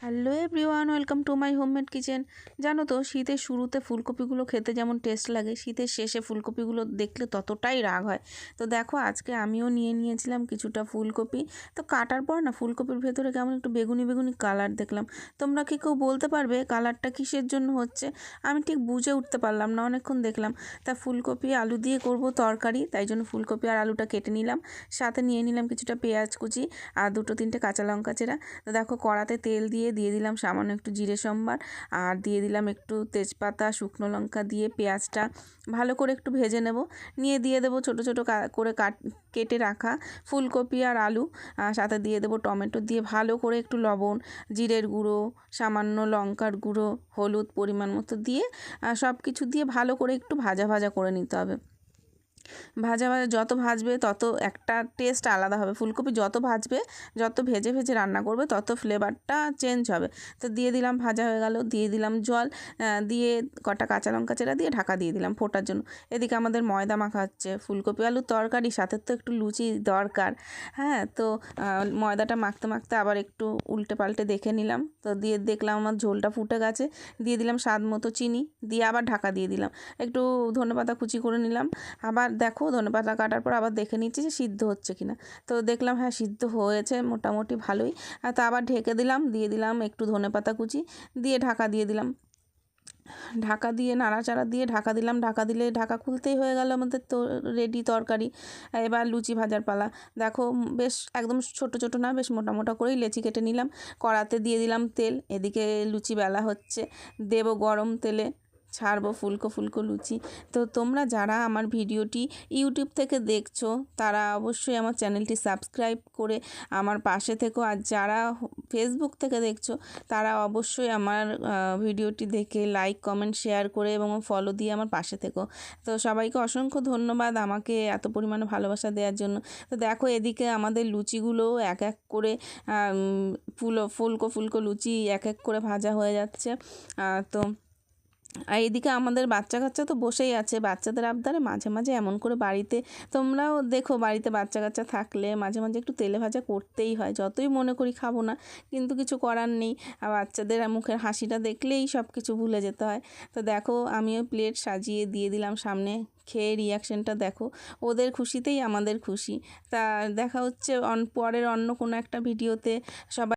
Hello everyone, welcome to my homemade kitchen. জানো তো, শীতের শুরুতে ফুলকপিগুলো খেতে যেমন টেস্ট লাগে, শীতের শেষে ফুলকপিগুলো দেখলে ততটাই রাগ হয়। তো দেখো, আজকে আমিও নিয়েছিলাম কিছুটা ফুলকপি। তো কাটার পর না, ফুলকপির ভেতরে কেমন একটু বেগুনি বেগুনি কালার দেখলাম। তোমরা কি কেউ বলতে পারবে কালারটা কিসের জন্য হচ্ছে? আমি ঠিক বুঝে উঠতে পারলাম না, অনেকক্ষণ দেখলাম। তা ফুলকপি আলু দিয়ে করব তরকারি, তাই জন্য ফুলকপি আর আলুটা কেটে নিলাম। সাথে নিয়ে নিলাম কিছুটা পেঁয়াজ কুচি আর দুটো তিনটে কাঁচা লঙ্কা চেরা। তো দেখো, কড়াতে তেল দিয়ে দিলাম সামান্য একটু জিরে সম্বার, আর দিয়ে দিলাম একটু তেজপাতা, শুকনো লঙ্কা দিয়ে পেঁয়াজটা ভালো করে একটু ভেজে নেব। নিয়ে দিয়ে দেবো ছোটো ছোটো করে কেটে রাখা ফুলকপি আর আলু। সাথে দিয়ে দেবো টমেটো, দিয়ে ভালো করে একটু লবণ, জিরের গুঁড়ো, সামান্য লঙ্কার গুঁড়ো, হলুদ পরিমাণ মতো দিয়ে সব কিছু দিয়ে ভালো করে একটু ভাজা ভাজা করে নিতে হবে। ভাজা যত ভাজবে তত একটা টেস্ট আলাদা হবে। ফুলকপি যত ভাজবে, যত ভেজে ভেজে রান্না করবে, তত ফ্লেভারটা চেঞ্জ হবে। তো দিয়ে দিলাম, ভাজা হয়ে গেল, দিয়ে দিলাম জল, দিয়ে কটা কাঁচা লঙ্কা চেরা দিয়ে ঢাকা দিয়ে দিলাম ফোটার জন্য। এদিকে আমাদের ময়দা মাখা হচ্ছে, ফুলকপি আলুর তরকারি, সাথে তো একটু লুচি দরকার। হ্যাঁ, তো ময়দাটা মাখতে মাখতে আবার একটু উল্টে পাল্টে দেখে নিলাম। তো দিয়ে দেখলাম আমার ঝোলটা ফুটে গেছে। দিয়ে দিলাম স্বাদ মতো চিনি, দিয়ে আবার ঢাকা দিয়ে দিলাম। একটু ধনেপাতা কুচি করে নিলাম। আবার দেখো, ধনেপাতা কাটার পর আবার দেখে নিচ্ছি যে সিদ্ধ হচ্ছে কিনা। তো দেখলাম হ্যাঁ, সিদ্ধ হয়েছে মোটামুটি ভালোই। তো আবার ঢেকে দিলাম, দিয়ে দিলাম একটু ধনেপাতা কুচি, দিয়ে ঢাকা দিয়ে দিলাম। ঢাকা দিয়ে নাড়াচাড়া দিয়ে ঢাকা দিলাম। ঢাকা দিলে ঢাকা খুলতেই হয়ে গেল আমাদের তো রেডি তরকারি। এবার লুচি ভাজার পালা। দেখো, বেশ একদম ছোট ছোট না, বেশ মোটা মোটা করেই লেচি কেটে নিলাম। কড়াতে দিয়ে দিলাম তেল, এদিকে লুচি বেলা হচ্ছে। দেবো গরম তেলে, ছাড়বো ফুলকো ফুলকো লুচি। তো তোমরা যারা আমার ভিডিওটি ইউটিউব থেকে দেখছো, তারা অবশ্যই আমার চ্যানেলটি সাবস্ক্রাইব করে আমার পাশে থেকো। আর যারা ফেসবুক থেকে দেখছো, তারা অবশ্যই আমার ভিডিওটি দেখে লাইক কমেন্ট শেয়ার করে এবং ফলো দিয়ে আমার পাশে থেকো। তো সবাইকে অসংখ্য ধন্যবাদ আমাকে এত পরিমাণে ভালোবাসা দেওয়ার জন্য। তো দেখো, এদিকে আমাদের লুচিগুলো এক এক করে ফুলকো ফুলকো লুচি এক এক করে ভাজা হয়ে যাচ্ছে। তো আর এদিকে আমাদের বাচ্চা কাচ্চা তো বসেই আছে, বাচ্চাদের আবদারে মাঝে মাঝে এমন করে বাড়িতে, তোমরাও দেখো বাড়িতে বাচ্চা কাচ্চা থাকলে মাঝে মাঝে একটু তেলে ভাজা করতেই হয়। যতই মনে করি খাবো না, কিন্তু কিছু করার নেই। আর বাচ্চাদের মুখের হাসিটা দেখলেই সব কিছু ভুলে যেতে হয়। তো দেখো, আমিও প্লেট সাজিয়ে দিয়ে দিলাম সামনে। খেয়ে রিয়াকশানটা দেখো, ওদের খুশিতেই আমাদের খুশি। তা দেখা হচ্ছে পরের অন্য কোনো একটা ভিডিওতে। সবাই